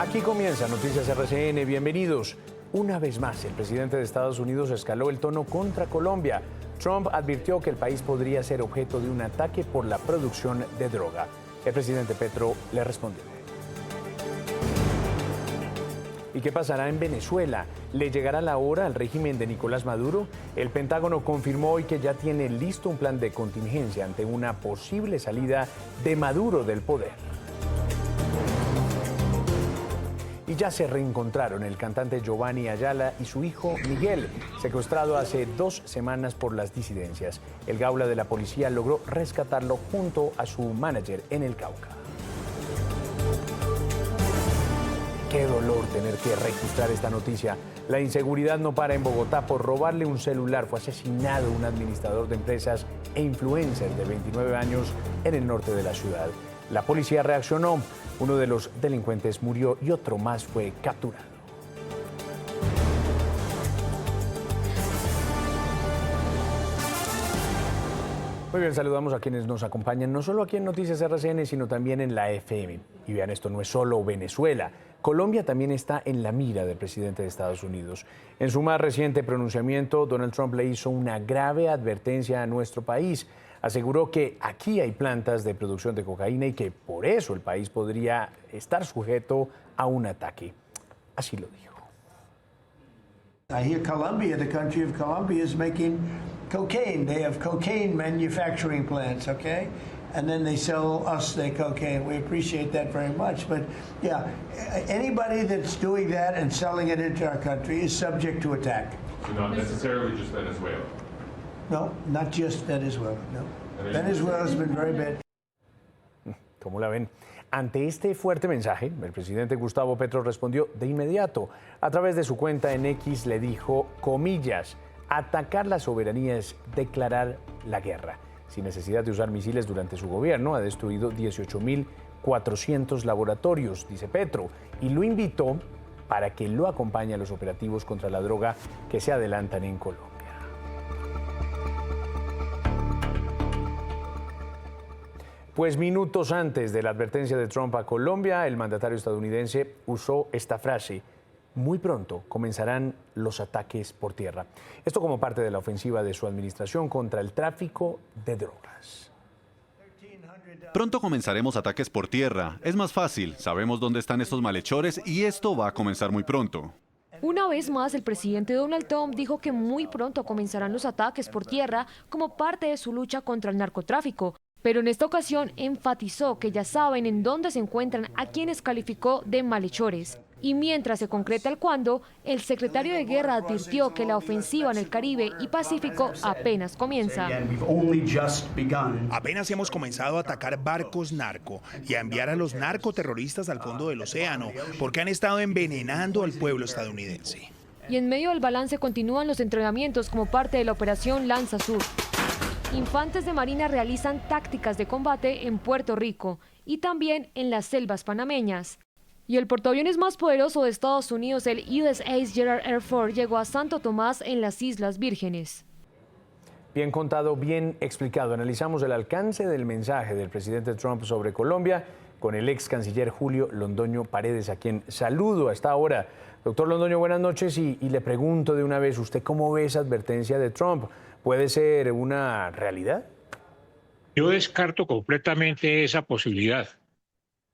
Aquí comienza Noticias RCN, bienvenidos. Una vez más, el presidente de Estados Unidos escaló el tono contra Colombia. Trump advirtió que el país podría ser objeto de un ataque por la producción de droga. El presidente Petro le respondió. ¿Y qué pasará en Venezuela? ¿Le llegará la hora al régimen de Nicolás Maduro? El Pentágono confirmó hoy que ya tiene listo un plan de contingencia ante una posible salida de Maduro del poder. Y ya se reencontraron el cantante Giovanni Ayala y su hijo Miguel, secuestrado hace 2 semanas por las disidencias. El Gaula de la policía logró rescatarlo junto a su manager en el Cauca. Qué dolor tener que registrar esta noticia. La inseguridad no para en Bogotá. Por robarle un celular fue asesinado un administrador de empresas e influencer de 29 años en el norte de la ciudad. La policía reaccionó. Uno de los delincuentes murió y otro más fue capturado. Muy bien, saludamos a quienes nos acompañan, no solo aquí en Noticias RCN, sino también en la FM. Y vean, esto no es solo Venezuela. Colombia también está en la mira del presidente de Estados Unidos. En su más reciente pronunciamiento, Donald Trump le hizo una grave advertencia a nuestro país. Aseguró que aquí hay plantas de producción de cocaína y que por eso el país podría estar sujeto a un ataque. Así lo dijo. I hear Colombia, the country of Colombia, is making cocaine. They have cocaine manufacturing plants, okay? And then they sell us the cocaine. We appreciate that very much. But yeah, anybody that's doing that and selling it into our country is subject to attack. So not necessarily just Venezuela. No, not just Venezuela, no. Venezuela's been very bad. ¿Cómo la ven? Ante este fuerte mensaje, el presidente Gustavo Petro respondió de inmediato. A través de su cuenta en X le dijo, comillas, atacar la soberanía es declarar la guerra. Sin necesidad de usar misiles durante su gobierno, ha destruido 18.400 laboratorios, dice Petro, y lo invitó para que lo acompañe a los operativos contra la droga que se adelantan en Colombia. Pues minutos antes de la advertencia de Trump a Colombia, el mandatario estadounidense usó esta frase: muy pronto comenzarán los ataques por tierra. Esto como parte de la ofensiva de su administración contra el tráfico de drogas. Pronto comenzaremos ataques por tierra. Es más fácil, sabemos dónde están estos malhechores y esto va a comenzar muy pronto. Una vez más, el presidente Donald Trump dijo que muy pronto comenzarán los ataques por tierra como parte de su lucha contra el narcotráfico. Pero en esta ocasión enfatizó que ya saben en dónde se encuentran a quienes calificó de malhechores. Y mientras se concreta el cuándo, el secretario de Guerra advirtió que la ofensiva en el Caribe y Pacífico apenas comienza. Apenas hemos comenzado a atacar barcos narco y a enviar a los narcoterroristas al fondo del océano, porque han estado envenenando al pueblo estadounidense. Y en medio del balance continúan los entrenamientos como parte de la operación Lanza Sur. Infantes de Marina realizan tácticas de combate en Puerto Rico y también en las selvas panameñas. Y el portaaviones más poderoso de Estados Unidos, el USS Gerald R. Ford, llegó a Santo Tomás en las Islas Vírgenes. Bien contado, bien explicado. Analizamos el alcance del mensaje del presidente Trump sobre Colombia con el ex canciller Julio Londoño Paredes, a quien saludo a esta hora. Doctor Londoño, buenas noches y le pregunto de una vez, ¿usted cómo ve esa advertencia de Trump? ¿Puede ser una realidad? Yo descarto completamente esa posibilidad.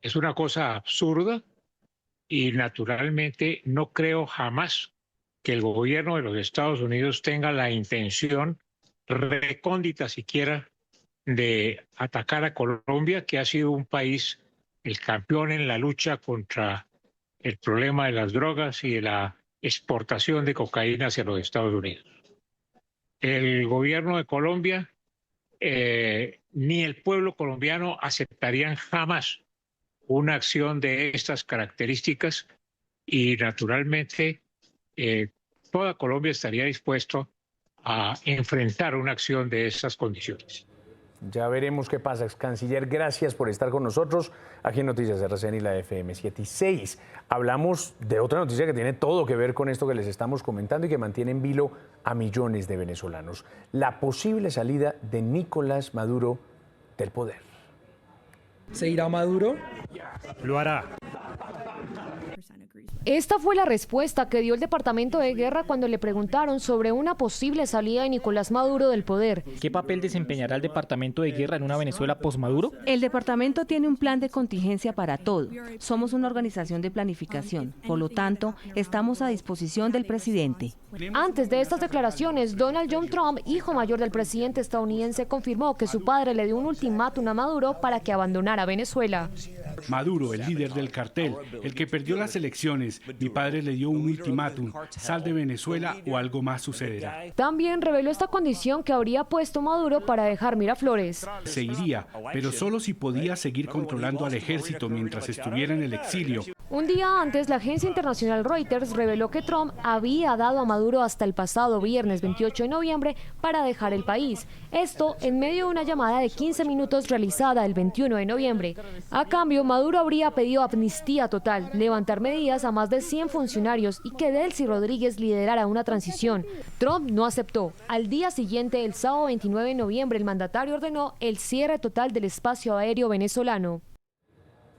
Es una cosa absurda y naturalmente no creo jamás que el gobierno de los Estados Unidos tenga la intención recóndita siquiera de atacar a Colombia, que ha sido un país, el campeón en la lucha contra el problema de las drogas y de la exportación de cocaína hacia los Estados Unidos. El gobierno de Colombia ni el pueblo colombiano aceptarían jamás una acción de estas características y naturalmente toda Colombia estaría dispuesto a enfrentar una acción de estas condiciones. Ya veremos qué pasa, ex canciller. Gracias por estar con nosotros aquí en Noticias RCN y la FM 7 y 6. Hablamos de otra noticia que tiene todo que ver con esto que les estamos comentando y que mantiene en vilo a millones de venezolanos. La posible salida de Nicolás Maduro del poder. ¿Se irá Maduro? Lo hará. Esta fue la respuesta que dio el Departamento de Guerra cuando le preguntaron sobre una posible salida de Nicolás Maduro del poder. ¿Qué papel desempeñará el Departamento de Guerra en una Venezuela post-Maduro? El departamento tiene un plan de contingencia para todo. Somos una organización de planificación. Por lo tanto, estamos a disposición del presidente. Antes de estas declaraciones, Donald John Trump, hijo mayor del presidente estadounidense, confirmó que su padre le dio un ultimátum a Maduro para que abandonara Venezuela. Maduro, el líder del cartel, el que perdió las elecciones, mi padre le dio un ultimátum: sal de Venezuela o algo más sucederá. También reveló esta condición que habría puesto Maduro para dejar Miraflores. Se iría, pero solo si podía seguir controlando al ejército mientras estuviera en el exilio. Un día antes, la agencia internacional Reuters reveló que Trump había dado a Maduro hasta el pasado viernes 28 de noviembre para dejar el país. Esto en medio de una llamada de 15 minutos realizada el 21 de noviembre. A cambio, Maduro habría pedido amnistía total, levantar medidas a más de 100 funcionarios y que Delcy Rodríguez liderara una transición. Trump no aceptó. Al día siguiente, el sábado 29 de noviembre, el mandatario ordenó el cierre total del espacio aéreo venezolano.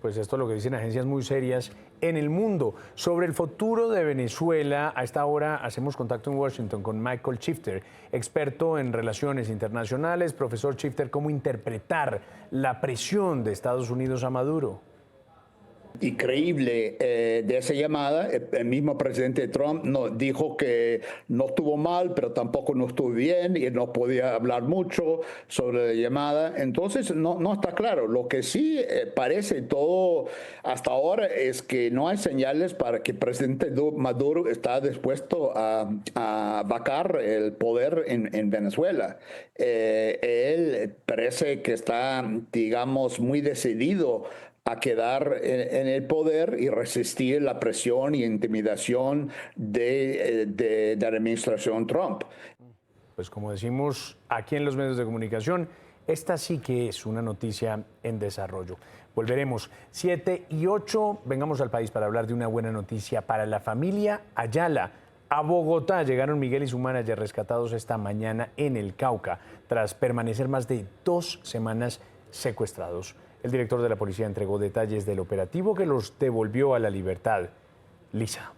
Pues esto es lo que dicen agencias muy serias en el mundo. Sobre el futuro de Venezuela, a esta hora hacemos contacto en Washington con Michael Shifter, experto en relaciones internacionales. Profesor Shifter, ¿cómo interpretar la presión de Estados Unidos a Maduro? Increíble de esa llamada. El mismo presidente Trump dijo que no estuvo mal, pero tampoco no estuvo bien y no podía hablar mucho sobre la llamada. Entonces no está claro. Lo que sí parece todo hasta ahora es que no hay señales para que el presidente Maduro está dispuesto a vacar el poder en Venezuela. Él parece que está, digamos, muy decidido a quedar en el poder y resistir la presión y intimidación de la administración Trump. Pues como decimos aquí en los medios de comunicación, esta sí que es una noticia en desarrollo. Volveremos 7 y 8, vengamos al país para hablar de una buena noticia para la familia Ayala. A Bogotá llegaron Miguel y su manager rescatados esta mañana en el Cauca, tras permanecer más de 2 semanas secuestrados. El director de la policía entregó detalles del operativo que los devolvió a la libertad. Lisa.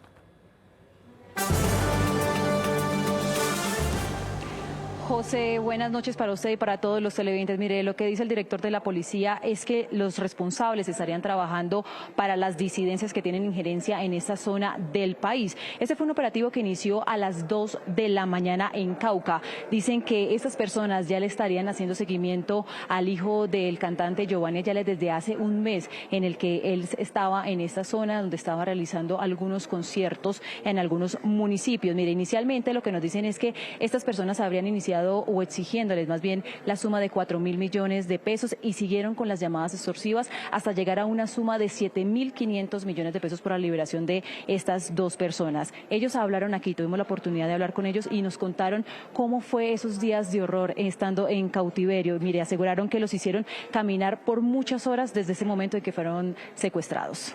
José, buenas noches para usted y para todos los televidentes. Mire, lo que dice el director de la policía es que los responsables estarían trabajando para las disidencias que tienen injerencia en esta zona del país. Este fue un operativo que inició a las 2 de la mañana en Cauca. Dicen que estas personas ya le estarían haciendo seguimiento al hijo del cantante Giovanni Ayala desde hace un mes, en el que él estaba en esta zona donde estaba realizando algunos conciertos en algunos municipios. Mire, inicialmente lo que nos dicen es que estas personas habrían iniciado o exigiéndoles más bien la suma de 4.000 millones de pesos y siguieron con las llamadas extorsivas hasta llegar a una suma de 7.500 millones de pesos por la liberación de estas 2 personas. Ellos hablaron aquí, tuvimos la oportunidad de hablar con ellos y nos contaron cómo fue esos días de horror estando en cautiverio. Mire, aseguraron que los hicieron caminar por muchas horas desde ese momento en que fueron secuestrados.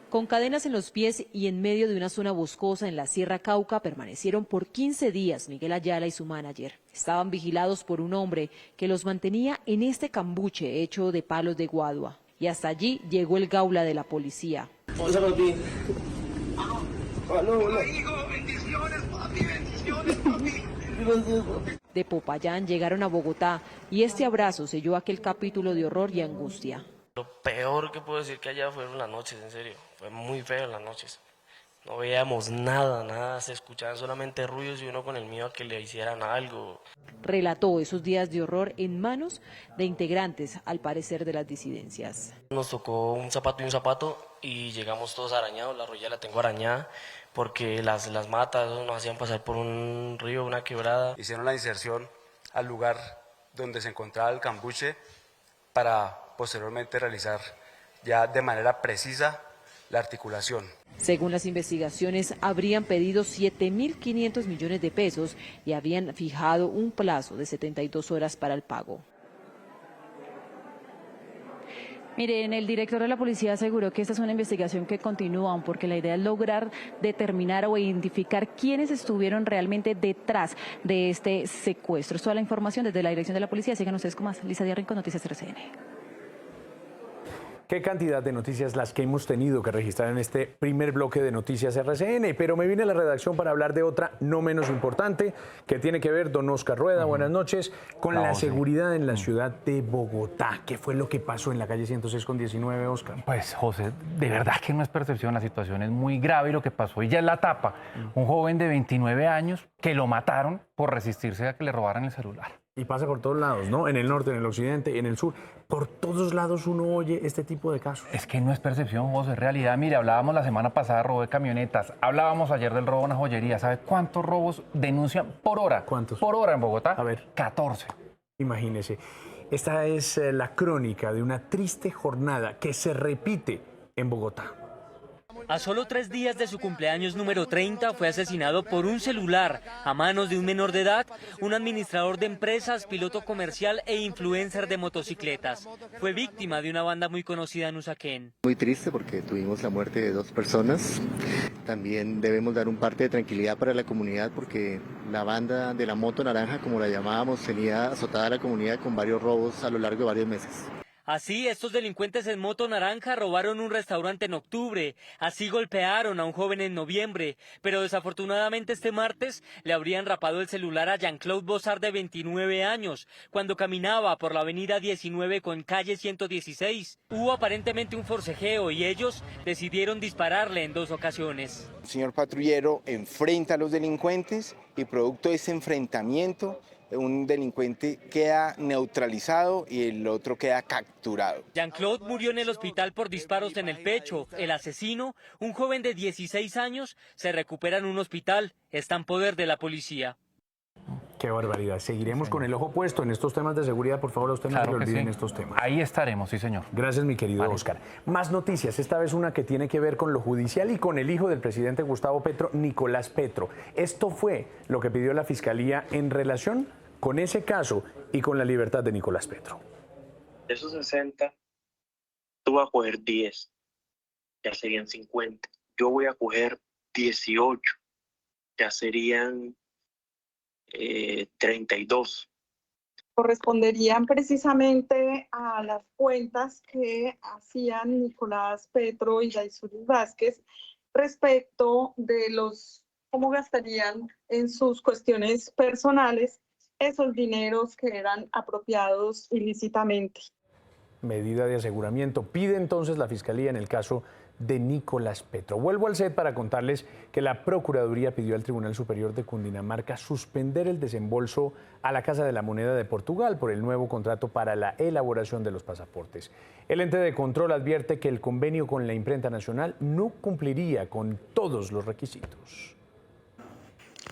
Con cadenas en los pies y en medio de una zona boscosa en la Sierra Cauca, permanecieron por 15 días Miguel Ayala y su manager. Estaban vigilados por un hombre que los mantenía en este cambuche hecho de palos de guadua. Y hasta allí llegó el gaula de la policía. De Popayán llegaron a Bogotá y este abrazo selló aquel capítulo de horror y angustia. Lo peor que puedo decir que allá fueron las noches, en serio. Fue muy feo las noches. No veíamos nada, se escuchaban solamente ruidos y uno con el miedo a que le hicieran algo. Relató esos días de horror en manos de integrantes, al parecer, de las disidencias. Nos tocó un zapato y llegamos todos arañados. La rodilla la tengo arañada porque las matas nos hacían pasar por un río, una quebrada. Hicieron la inserción al lugar donde se encontraba el cambuche para posteriormente realizar ya de manera precisa la articulación. Según las investigaciones, habrían pedido 7.500 millones de pesos y habían fijado un plazo de 72 horas para el pago. Miren, el director de la policía aseguró que esta es una investigación que continúa, porque la idea es lograr determinar o identificar quiénes estuvieron realmente detrás de este secuestro. Es toda la información desde la dirección de la policía. Sigan ustedes con más. Lisa Díaz Rincón, Noticias RCN. Qué cantidad de noticias las que hemos tenido que registrar en este primer bloque de Noticias RCN, pero me vine a la redacción para hablar de otra no menos importante que tiene que ver, don Oscar Rueda, buenas noches, con la seguridad en la ciudad de Bogotá. ¿Qué fue lo que pasó en la calle 106 con 19, Oscar? Pues, José, de verdad que no es percepción, la situación es muy grave y lo que pasó y ya es la tapa. Un joven de 29 años que lo mataron por resistirse a que le robaran el celular. Y pasa por todos lados, ¿no? En el norte, en el occidente, en el sur. Por todos lados uno oye este tipo de casos. Es que no es percepción, José, es realidad. Mire, hablábamos la semana pasada de robo de camionetas, hablábamos ayer del robo a una joyería. ¿Sabe cuántos robos denuncian por hora? ¿Cuántos? Por hora en Bogotá. A ver. 14. Imagínese. Esta es la crónica de una triste jornada que se repite en Bogotá. A solo 3 días de su cumpleaños número 30 fue asesinado por un celular a manos de un menor de edad, un administrador de empresas, piloto comercial e influencer de motocicletas. Fue víctima de una banda muy conocida en Usaquén. Muy triste porque tuvimos la muerte de 2 personas. También debemos dar un parte de tranquilidad para la comunidad porque la banda de la moto naranja, como la llamábamos, tenía azotada a la comunidad con varios robos a lo largo de varios meses. Así, estos delincuentes en moto naranja robaron un restaurante en octubre, así golpearon a un joven en noviembre, pero desafortunadamente este martes le habrían rapado el celular a Jean-Claude Bossard de 29 años, cuando caminaba por la avenida 19 con calle 116. Hubo aparentemente un forcejeo y ellos decidieron dispararle en 2 ocasiones. El señor patrullero enfrenta a los delincuentes y producto de ese enfrentamiento, un delincuente queda neutralizado y el otro queda capturado. Jean-Claude murió en el hospital por disparos en el pecho. El asesino, un joven de 16 años, se recupera en un hospital. Está en poder de la policía. Qué barbaridad. Seguiremos con el ojo puesto en estos temas de seguridad. Por favor, a usted no se le olviden estos temas. Ahí estaremos, sí, señor. Gracias, mi querido Oscar. Más noticias, esta vez una que tiene que ver con lo judicial y con el hijo del presidente Gustavo Petro, Nicolás Petro. Esto fue lo que pidió la Fiscalía en relación con ese caso y con la libertad de Nicolás Petro. De esos 60, tú vas a coger 10, ya serían 50. Yo voy a coger 18, ya serían 32. Corresponderían precisamente a las cuentas que hacían Nicolás Petro y Daisuris Vázquez respecto de cómo gastarían en sus cuestiones personales esos dineros que eran apropiados ilícitamente. Medida de aseguramiento. Pide entonces la Fiscalía en el caso de Nicolás Petro. Vuelvo al set para contarles que la Procuraduría pidió al Tribunal Superior de Cundinamarca suspender el desembolso a la Casa de la Moneda de Portugal por el nuevo contrato para la elaboración de los pasaportes. El ente de control advierte que el convenio con la Imprenta Nacional no cumpliría con todos los requisitos.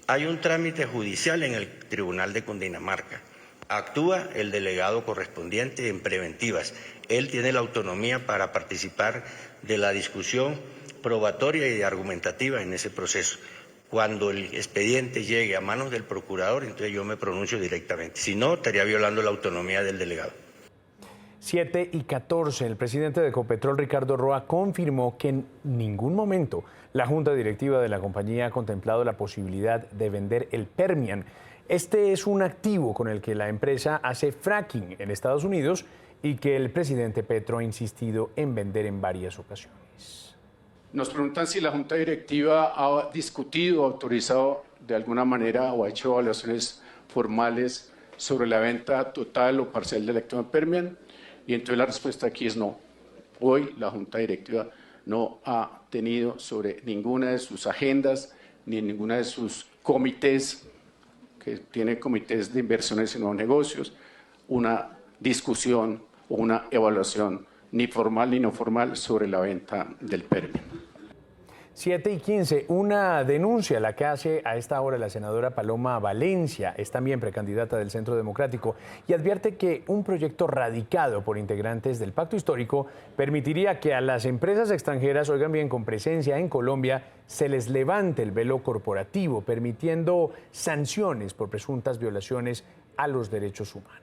Hay un trámite judicial en el Tribunal de Cundinamarca. Actúa el delegado correspondiente en preventivas. Él tiene la autonomía para participar de la discusión probatoria y argumentativa en ese proceso. Cuando el expediente llegue a manos del procurador, entonces yo me pronuncio directamente. Si no, estaría violando la autonomía del delegado. 7:14, el presidente de Ecopetrol, Ricardo Roa, confirmó que en ningún momento la junta directiva de la compañía ha contemplado la posibilidad de vender el Permian. Este es un activo con el que la empresa hace fracking en Estados Unidos y que el presidente Petro ha insistido en vender en varias ocasiones. Nos preguntan si la junta directiva ha discutido, autorizado de alguna manera o ha hecho evaluaciones formales sobre la venta total o parcial del activo en Permian. Y entonces la respuesta aquí es no. Hoy la Junta Directiva no ha tenido sobre ninguna de sus agendas ni en ninguna de sus comités, que tiene comités de inversiones y nuevos negocios, una discusión o una evaluación ni formal ni no formal sobre la venta del Permian. 7:15, una denuncia la que hace a esta hora la senadora Paloma Valencia, es también precandidata del Centro Democrático, y advierte que un proyecto radicado por integrantes del Pacto Histórico permitiría que a las empresas extranjeras, oigan bien, con presencia en Colombia, se les levante el velo corporativo, permitiendo sanciones por presuntas violaciones a los derechos humanos.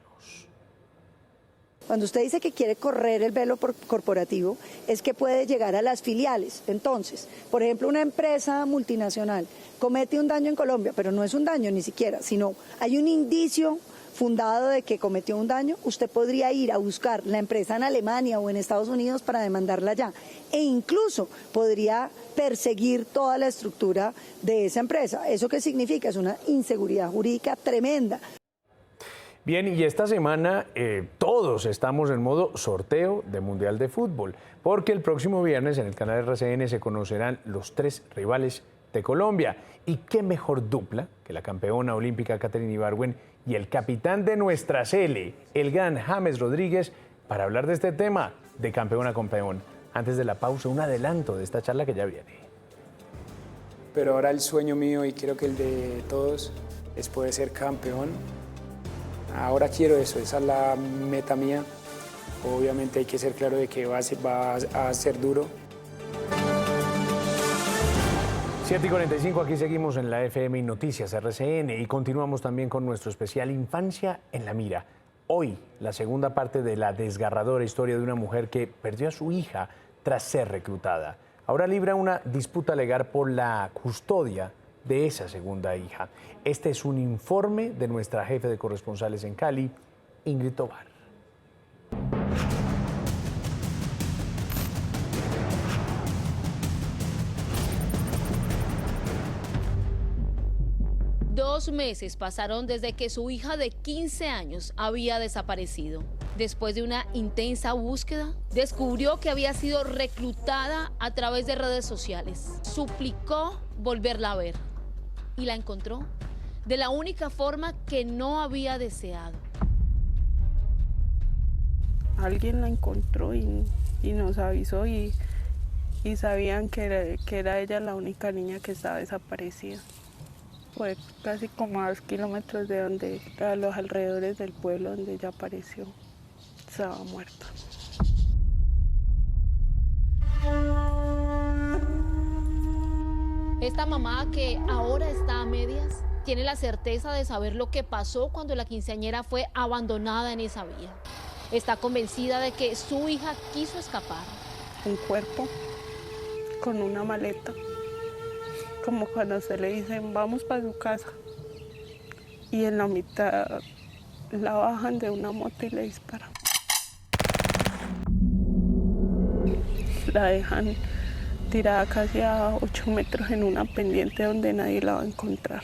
Cuando usted dice que quiere correr el velo corporativo, es que puede llegar a las filiales. Entonces, por ejemplo, una empresa multinacional comete un daño en Colombia, pero no es un daño ni siquiera, sino hay un indicio fundado de que cometió un daño, usted podría ir a buscar la empresa en Alemania o en Estados Unidos para demandarla allá. E incluso podría perseguir toda la estructura de esa empresa. ¿Eso qué significa? Es una inseguridad jurídica tremenda. Bien, y esta semana todos estamos en modo sorteo de Mundial de Fútbol, porque el próximo viernes en el canal RCN se conocerán los 3 rivales de Colombia. Y qué mejor dupla que la campeona olímpica Katherine Ibargüen y el capitán de nuestra Sele, el gran James Rodríguez, para hablar de este tema de campeón a campeón. Antes de la pausa, un adelanto de esta charla que ya viene. Pero ahora el sueño mío, y creo que el de todos, es poder ser campeón. Ahora quiero eso, esa es la meta mía. Obviamente hay que ser claro de que va a ser duro. 7:45, aquí seguimos en la FM y Noticias RCN y continuamos también con nuestro especial Infancia en la Mira. Hoy, la segunda parte de la desgarradora historia de una mujer que perdió a su hija tras ser reclutada. Ahora libra una disputa legal por la custodia de esa segunda hija. Este es un informe de nuestra jefe de corresponsales en Cali, Ingrid Tovar. Dos meses pasaron desde que su hija de 15 años había desaparecido. Después de una intensa búsqueda, descubrió que había sido reclutada a través de redes sociales. Suplicó volverla a ver y la encontró de la única forma que no había deseado. Alguien la encontró y nos avisó y sabían que era ella la única niña que estaba desaparecida. Fue casi como a 2 kilómetros de a los alrededores del pueblo donde ella apareció. Estaba muerta. Esta mamá, que ahora está a medias, tiene la certeza de saber lo que pasó cuando la quinceañera fue abandonada en esa vía. Está convencida de que su hija quiso escapar. Un cuerpo con una maleta, como cuando se le dicen vamos para su casa, y en la mitad la bajan de una moto y le disparan. La dejan tirada casi a 8 metros en una pendiente donde nadie la va a encontrar.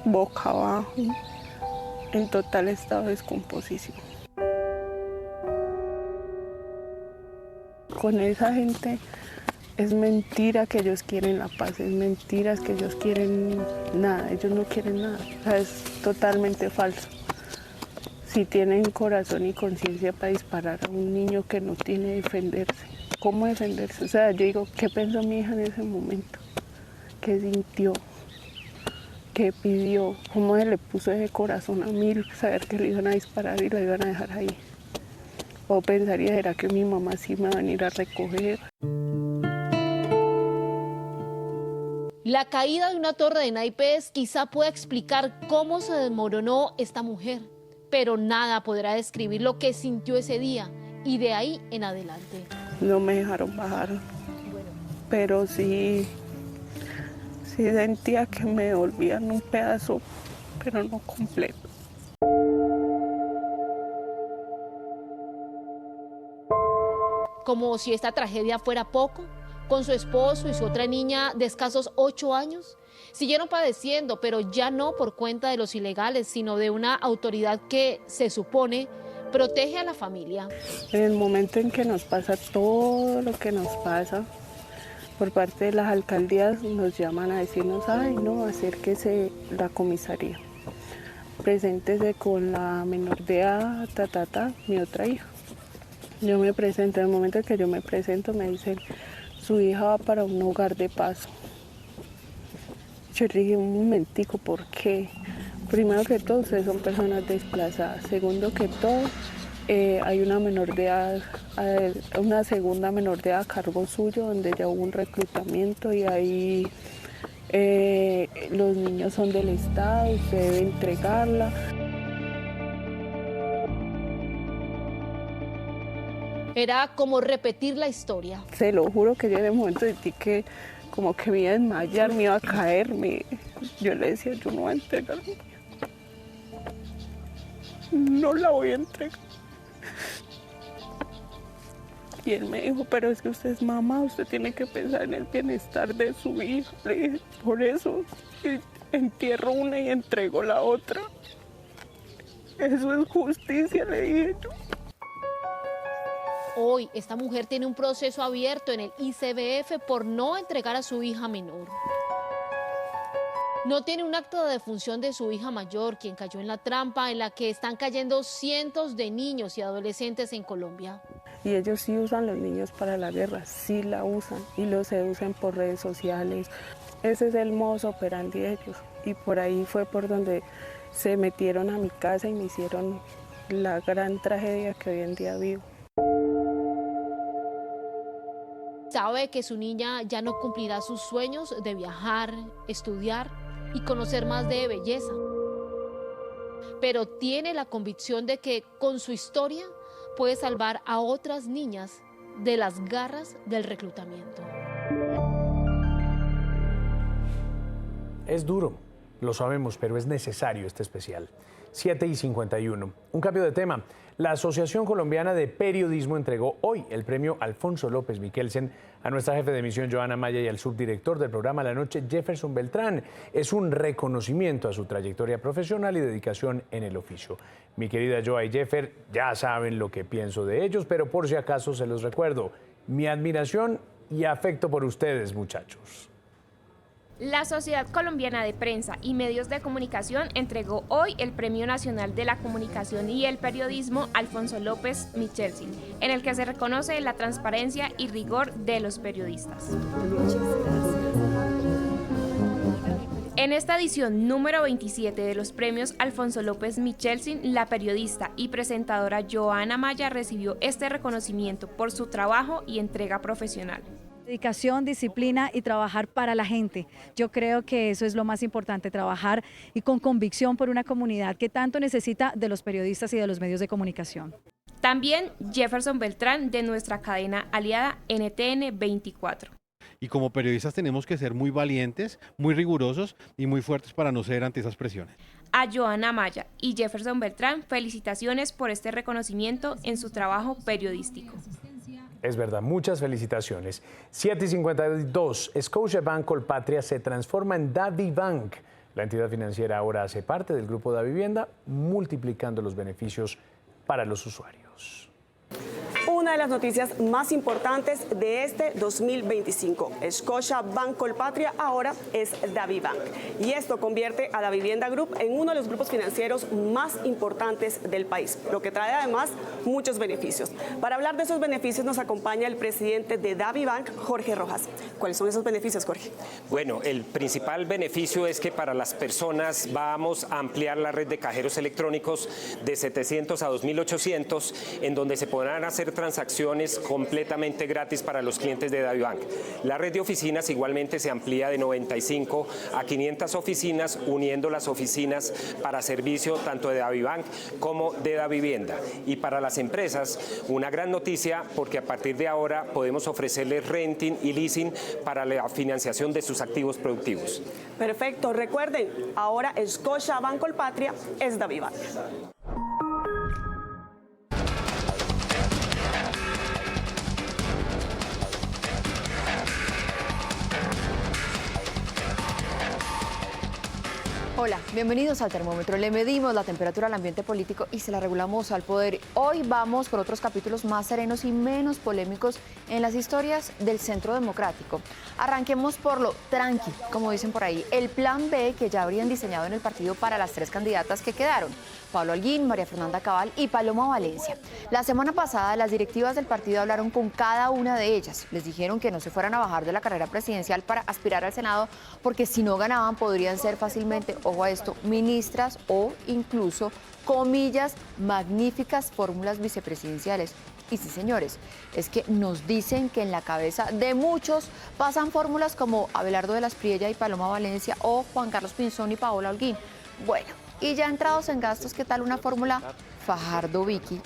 Boca abajo, en total estado de descomposición. Con esa gente es mentira que ellos quieren la paz, es mentira que ellos quieren nada, ellos no quieren nada, o sea, es totalmente falso. Si tienen corazón y conciencia para disparar a un niño que no tiene defenderse, ¿cómo defenderse? O sea, yo digo, ¿qué pensó mi hija en ese momento? ¿Qué sintió? ¿Qué pidió? ¿Cómo se le puso ese corazón a 1000 saber que le iban a disparar y la iban a dejar ahí? O pensaría, ¿será que mi mamá sí me va a venir a recoger? La caída de una torre de naipes quizá pueda explicar cómo se desmoronó esta mujer, pero nada podrá describir lo que sintió ese día y de ahí en adelante. No me dejaron bajar, pero sí sentía que me devolvían un pedazo, pero no completo. Como si esta tragedia fuera poco, con su esposo y su otra niña de escasos 8 años, siguieron padeciendo, pero ya no por cuenta de los ilegales, sino de una autoridad que, se supone, protege a la familia. En el momento en que nos pasa todo lo que nos pasa, por parte de las alcaldías nos llaman a decirnos, ay no, acérquese a la comisaría, preséntese con la menor de edad, mi otra hija. Yo me presento, en el momento en que yo me presento me dicen, su hija va para un hogar de paso. Yo le dije, un momentico, ¿por qué? Primero que todo, ustedes son personas desplazadas. Segundo que todo, hay una menor de edad, una segunda menor de edad a cargo suyo, donde ya hubo un reclutamiento y ahí los niños son del Estado, usted debe entregarla. Era como repetir la historia. Se lo juro que yo en el momento sentí que como que me iba a desmayar, me iba a caer, Yo le decía, yo no voy a entregar. No la voy a entregar. Y él me dijo, pero es que usted es mamá, usted tiene que pensar en el bienestar de su hija. Le dije, por eso entierro una y entrego la otra. Eso es justicia, le dije yo. Hoy, esta mujer tiene un proceso abierto en el ICBF por no entregar a su hija menor. No tiene un acto de defunción de su hija mayor, quien cayó en la trampa en la que están cayendo cientos de niños y adolescentes en Colombia. Y ellos sí usan los niños para la guerra, sí la usan y los seducen por redes sociales. Ese es el modus operandi de ellos. Y por ahí fue por donde se metieron a mi casa y me hicieron la gran tragedia que hoy en día vivo. Sabe que su niña ya no cumplirá sus sueños de viajar, estudiar y conocer más de belleza. Pero tiene la convicción de que con su historia puede salvar a otras niñas de las garras del reclutamiento. Es duro, lo sabemos, pero es necesario este especial. 7:51. Un cambio de tema. La Asociación Colombiana de Periodismo entregó hoy el premio Alfonso López Michelsen a nuestra jefe de emisión Johanna Maya y al subdirector del programa La Noche Jefferson Beltrán. Es un reconocimiento a su trayectoria profesional y dedicación en el oficio. Mi querida Joa y Jeffer, ya saben lo que pienso de ellos, pero por si acaso se los recuerdo. Mi admiración y afecto por ustedes, muchachos. La Sociedad Colombiana de Prensa y Medios de Comunicación entregó hoy el Premio Nacional de la Comunicación y el Periodismo Alfonso López Michelsen, en el que se reconoce la transparencia y rigor de los periodistas. En esta edición número 27 de los premios Alfonso López Michelsen, la periodista y presentadora Johanna Maya recibió este reconocimiento por su trabajo y entrega profesional. Dedicación, disciplina y trabajar para la gente. Yo creo que eso es lo más importante, trabajar y con convicción por una comunidad que tanto necesita de los periodistas y de los medios de comunicación. También Jefferson Beltrán de nuestra cadena aliada NTN 24. Y como periodistas tenemos que ser muy valientes, muy rigurosos y muy fuertes para no ceder ante esas presiones. A Johanna Maya y Jefferson Beltrán, felicitaciones por este reconocimiento en su trabajo periodístico. Es verdad, muchas felicitaciones. 7:52. Scotiabank Colpatria se transforma en DaVibank. La entidad financiera ahora hace parte del grupo Davivienda, multiplicando los beneficios para los usuarios. Una de las noticias más importantes de este 2025. Scotiabank Colpatria ahora es DaVibank. Y esto convierte a Davivienda Group en uno de los grupos financieros más importantes del país, lo que trae además muchos beneficios. Para hablar de esos beneficios nos acompaña el presidente de DaVibank, Jorge Rojas. ¿Cuáles son esos beneficios, Jorge? Bueno, el principal beneficio es que para las personas vamos a ampliar la red de cajeros electrónicos de 700 a 2.800, en donde se podrán hacer transacciones completamente gratis para los clientes de DaVibank. La red de oficinas igualmente se amplía de 95 a 500 oficinas, uniendo las oficinas para servicio tanto de DaVibank como de Davivienda. Y para las empresas, una gran noticia, porque a partir de ahora podemos ofrecerles renting y leasing para la financiación de sus activos productivos. Perfecto. Recuerden, ahora Scotiabank Colpatria es DaVibank. Hola, bienvenidos al Termómetro. Le medimos la temperatura al ambiente político y se la regulamos al poder. Hoy vamos por otros capítulos más serenos y menos polémicos en las historias del Centro Democrático. Arranquemos por lo tranqui, como dicen por ahí, el plan B que ya habrían diseñado en el partido para las tres candidatas que quedaron: Pablo Holguín, María Fernanda Cabal y Paloma Valencia. La semana pasada las directivas del partido hablaron con cada una de ellas. Les dijeron que no se fueran a bajar de la carrera presidencial para aspirar al Senado, porque si no ganaban podrían ser fácilmente, ojo a esto, ministras o incluso, comillas, magníficas fórmulas vicepresidenciales. Y sí, señores, es que nos dicen que en la cabeza de muchos pasan fórmulas como Abelardo de las Priella y Paloma Valencia o Juan Carlos Pinzón y Paola Holguín. Bueno, y ya entrados en gastos, ¿qué tal una fórmula Fajardo-Vicky?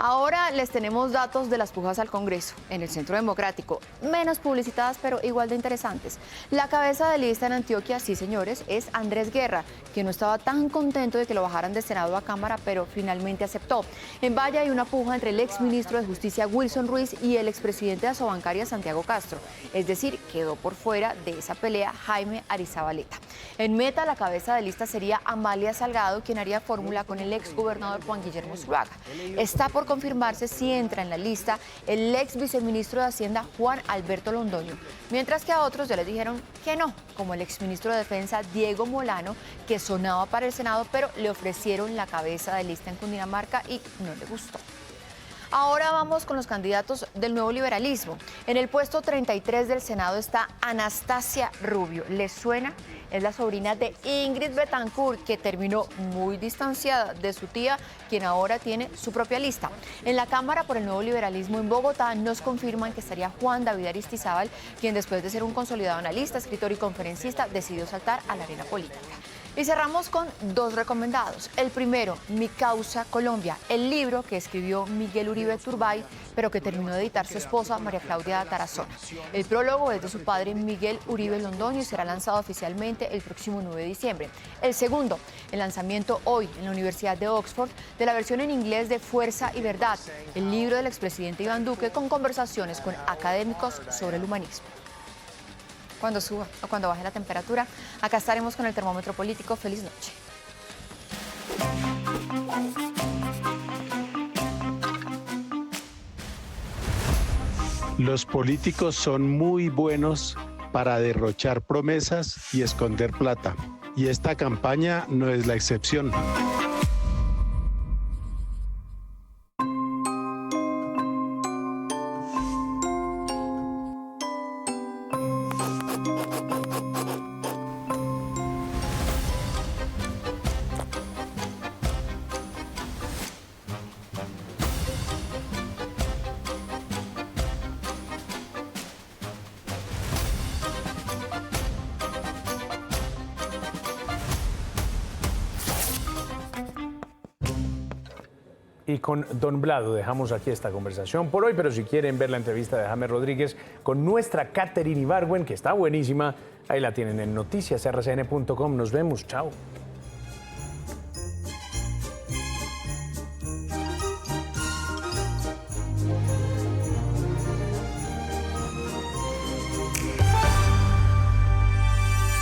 Ahora les tenemos datos de las pujas al Congreso en el Centro Democrático, menos publicitadas pero igual de interesantes. La cabeza de lista en Antioquia, sí señores, es Andrés Guerra, que no estaba tan contento de que lo bajaran de Senado a Cámara, pero finalmente aceptó. En Valle hay una puja entre el exministro de Justicia Wilson Ruiz y el expresidente de Asobancaria Santiago Castro, es decir, quedó por fuera de esa pelea Jaime Arizabaleta. En Meta, la cabeza de lista sería Amalia Salgado, quien haría fórmula con el exgobernador Juan Guillermo Zuluaga. Está por confirmarse si entra en la lista el ex viceministro de Hacienda Juan Alberto Londoño, mientras que a otros ya les dijeron que no, como el exministro de Defensa Diego Molano, que sonaba para el Senado, pero le ofrecieron la cabeza de lista en Cundinamarca y no le gustó. Ahora vamos con los candidatos del nuevo liberalismo. En el puesto 33 del Senado está Anastasia Rubio. ¿Les suena? Es la sobrina de Ingrid Betancourt, que terminó muy distanciada de su tía, quien ahora tiene su propia lista. En la Cámara por el Nuevo Liberalismo en Bogotá nos confirman que estaría Juan David Aristizábal, quien después de ser un consolidado analista, escritor y conferencista, decidió saltar a la arena política. Y cerramos con dos recomendados. El primero, Mi Causa Colombia, el libro que escribió Miguel Uribe Turbay, pero que terminó de editar su esposa María Claudia Tarazona. El prólogo es de su padre Miguel Uribe Londoño y será lanzado oficialmente el próximo 9 de diciembre. El segundo, el lanzamiento hoy en la Universidad de Oxford de la versión en inglés de Fuerza y Verdad, el libro del expresidente Iván Duque con conversaciones con académicos sobre el humanismo. Cuando suba o cuando baje la temperatura, acá estaremos con el termómetro político. Feliz noche. Los políticos son muy buenos para derrochar promesas y esconder plata. Y esta campaña no es la excepción. Y con Don Vlado dejamos aquí esta conversación por hoy, pero si quieren ver la entrevista de James Rodríguez con nuestra Catherine Ibargüen, que está buenísima, ahí la tienen en noticiasrcn.com. Nos vemos, chao.